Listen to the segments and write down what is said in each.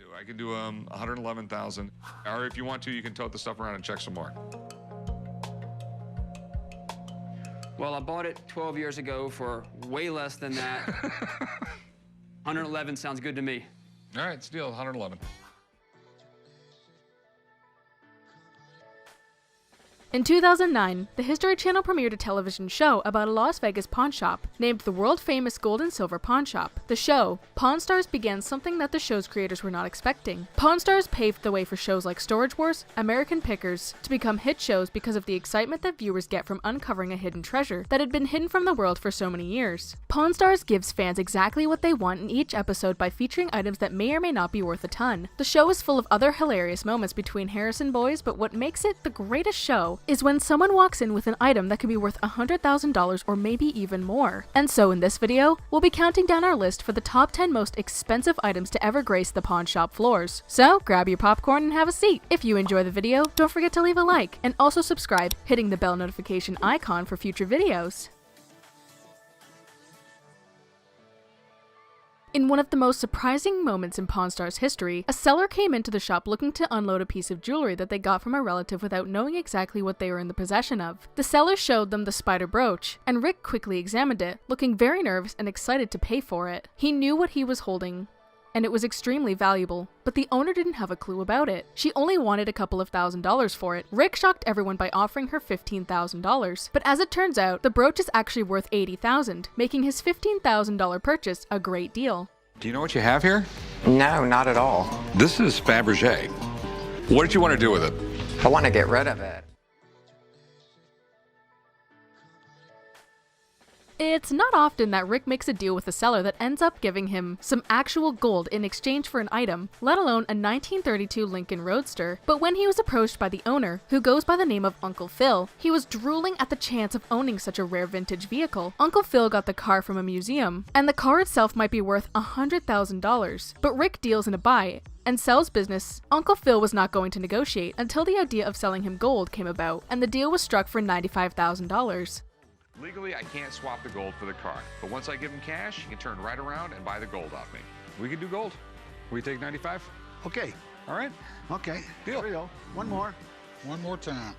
do. I can do 111,000. Or if you want to, you can tote the stuff around and check some more. Well, I bought it 12 years ago for way less than that. 111 sounds good to me. All right, it's a deal, 111. In 2009, the History Channel premiered a television show about a Las Vegas pawn shop named the world-famous Gold and Silver Pawn Shop. The show, Pawn Stars, began something that the show's creators were not expecting. Pawn Stars paved the way for shows like Storage Wars, American Pickers, to become hit shows because of the excitement that viewers get from uncovering a hidden treasure that had been hidden from the world for so many years. Pawn Stars gives fans exactly what they want in each episode by featuring items that may or may not be worth a ton. The show is full of other hilarious moments between Harrison boys, but what makes it the greatest show is when someone walks in with an item that could be worth $100,000 or maybe even more. And so in this video, we'll be counting down our list for the top 10 most expensive items to ever grace the pawn shop floors. So grab your popcorn and have a seat. If you enjoy the video, don't forget to leave a like and also subscribe, hitting the bell notification icon for future videos. In one of the most surprising moments in Pawn Stars history, a seller came into the shop looking to unload a piece of jewelry that they got from a relative without knowing exactly what they were in the possession of. The seller showed them the spider brooch, and Rick quickly examined it, looking very nervous and excited to pay for it. He knew what he was holding, and it was extremely valuable, but the owner didn't have a clue about it. She only wanted a couple of $1,000s for it. Rick shocked everyone by offering her $15,000, but as it turns out, the brooch is actually worth $80,000, making his $15,000 purchase a great deal. Do you know what you have here? No, not at all. This is Fabergé. What did you want to do with it? I want to get rid of it. It's not often that Rick makes a deal with a seller that ends up giving him some actual gold in exchange for an item, let alone a 1932 Lincoln Roadster. But when he was approached by the owner, who goes by the name of Uncle Phil, he was drooling at the chance of owning such a rare vintage vehicle. Uncle Phil got the car from a museum, and the car itself might be worth $100,000. But Rick deals in a buy and sells business. Uncle Phil was not going to negotiate until the idea of selling him gold came about, and the deal was struck for $95,000. Legally, I can't swap the gold for the car, but once I give him cash, he can turn right around and buy the gold off me. We can do gold. We take 95? Okay. All right. Okay. Deal. Here we go. One more. One more time.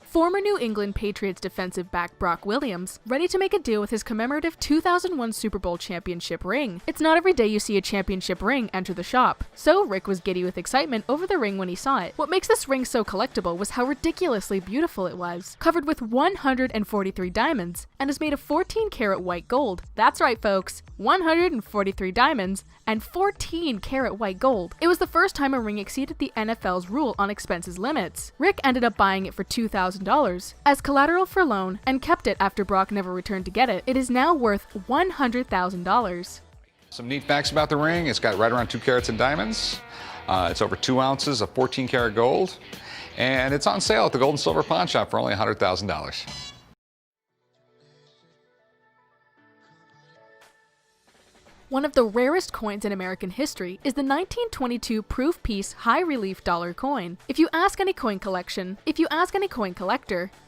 Former New England Patriots defensive back Brock Williams, ready to make a deal with his commemorative 2001 Super Bowl championship ring. It's not every day you see a championship ring enter the shop, so Rick was giddy with excitement over the ring when he saw it. What makes this ring so collectible was how ridiculously beautiful it was, covered with 143 diamonds, and is made of 14-karat white gold. That's right, folks, 143 diamonds and 14-karat white gold. It was the first time a ring exceeded the NFL's rule on expenses limits. Rick ended up buying it for $2,000 as collateral for loan and kept it after Brock never returned to get it. It is now worth $100,000. Some neat facts about the ring. It's got right around 2 carats in diamonds. It's over 2 ounces of 14-karat gold. And it's on sale at the Gold and Silver Pawn Shop for only $100,000. One of the rarest coins in American history is the 1922 proof piece high relief dollar coin. If you ask any coin collector,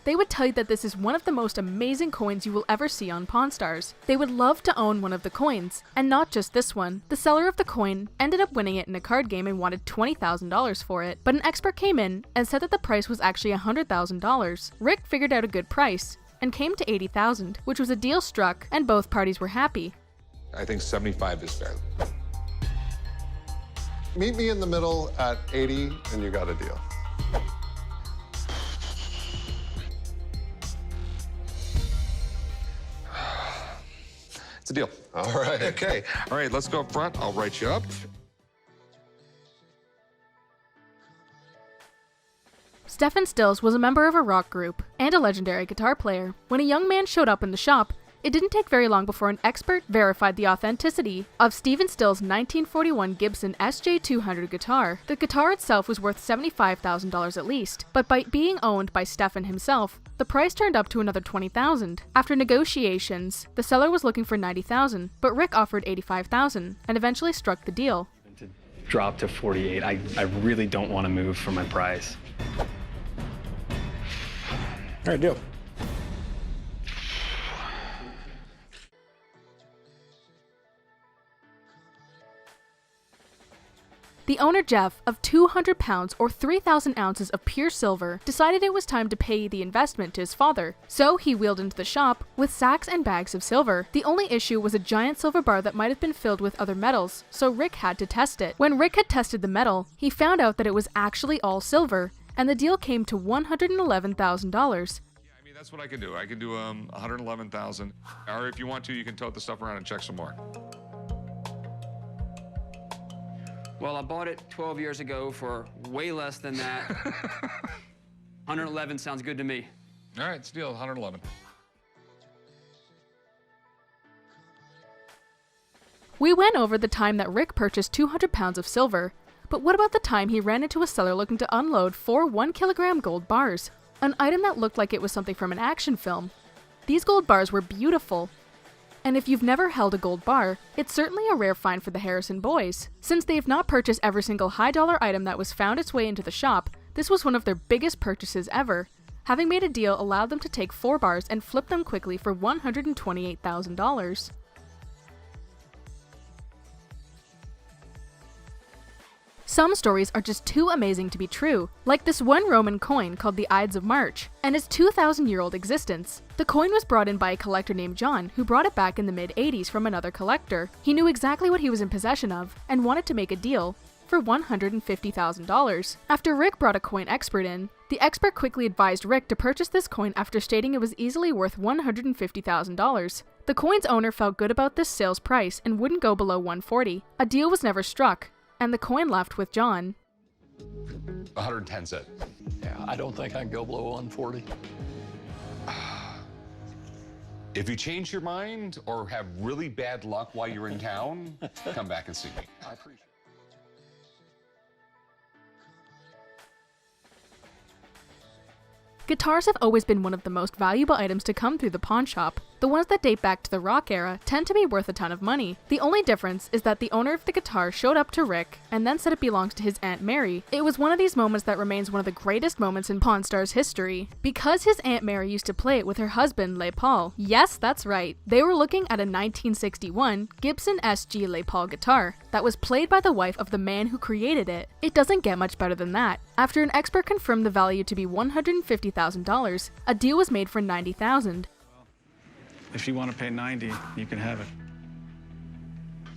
they would tell you that this is one of the most amazing coins you will ever see on Pawn Stars. They would love to own one of the coins, and not just this one. The seller of the coin ended up winning it in a card game and wanted $20,000 for it, but an expert came in and said that the price was actually $100,000. Rick figured out a good price and came to $80,000, which was a deal struck, and both parties were happy. I think 75 is fair. Meet me in the middle at 80 and you got a deal. It's a deal. All right. Okay. All right, let's go up front. I'll write you up. Stephen Stills was a member of a rock group and a legendary guitar player. When a young man showed up in the shop, it didn't take very long before an expert verified the authenticity of Stephen Stills' 1941 Gibson SJ200 guitar. The guitar itself was worth $75,000 at least, but by being owned by Stephen himself, the price turned up to another $20,000. After negotiations, the seller was looking for $90,000, but Rick offered $85,000 and eventually struck the deal. To drop to 48, I really don't want to move for my price. All right, deal. The owner, Jeff, of 200 pounds or 3,000 ounces of pure silver, decided it was time to pay the investment to his father. So he wheeled into the shop with sacks and bags of silver. The only issue was a giant silver bar that might have been filled with other metals, so Rick had to test it. When Rick had tested the metal, he found out that it was actually all silver, and the deal came to $111,000. I mean, that's what I can do. I can do 111,000. Or if you want to, you can tote the stuff around and check some more. Well, I bought it 12 years ago for way less than that. 111 sounds good to me. All right, it's a deal, 111. We went over the time that Rick purchased 200 pounds of silver, but what about the time he ran into a seller looking to unload 4 1-kilogram gold bars? An item that looked like it was something from an action film. These gold bars were beautiful. And if you've never held a gold bar, it's certainly a rare find for the Harrison boys. Since they have not purchased every single high-dollar item that was found its way into the shop, this was one of their biggest purchases ever. Having made a deal allowed them to take 4 bars and flip them quickly for $128,000. Some stories are just too amazing to be true, like this one Roman coin called the Ides of March, and its 2,000-year-old existence. The coin was brought in by a collector named John, who brought it back in the mid-80s from another collector. He knew exactly what he was in possession of, and wanted to make a deal for $150,000. After Rick brought a coin expert in, the expert quickly advised Rick to purchase this coin after stating it was easily worth $150,000. The coin's owner felt good about this sales price and wouldn't go below $140. A deal was never struck, and the coin left with John. 110 said. Yeah, I don't think I can go below 140. If you change your mind or have really bad luck while you're in town, come back and see me. I appreciate it. Guitars have always been one of the most valuable items to come through the pawn shop. The ones that date back to the rock era tend to be worth a ton of money. The only difference is that the owner of the guitar showed up to Rick and then said it belongs to his Aunt Mary. It was one of these moments that remains one of the greatest moments in Pawn Stars history, because his Aunt Mary used to play it with her husband, Les Paul. Yes, that's right. They were looking at a 1961 Gibson SG Les Paul guitar that was played by the wife of the man who created it. It doesn't get much better than that. After an expert confirmed the value to be $150,000, a deal was made for $90,000. If you want to pay 90, you can have it.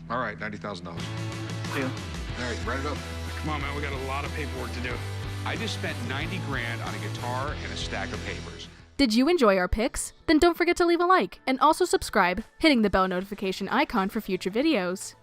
All right, $90,000. Deal. All right, write it up. Come on, man, we got a lot of paperwork to do. I just spent 90 grand on a guitar and a stack of papers. Did you enjoy our picks? Then don't forget to leave a like and also subscribe, hitting the bell notification icon for future videos.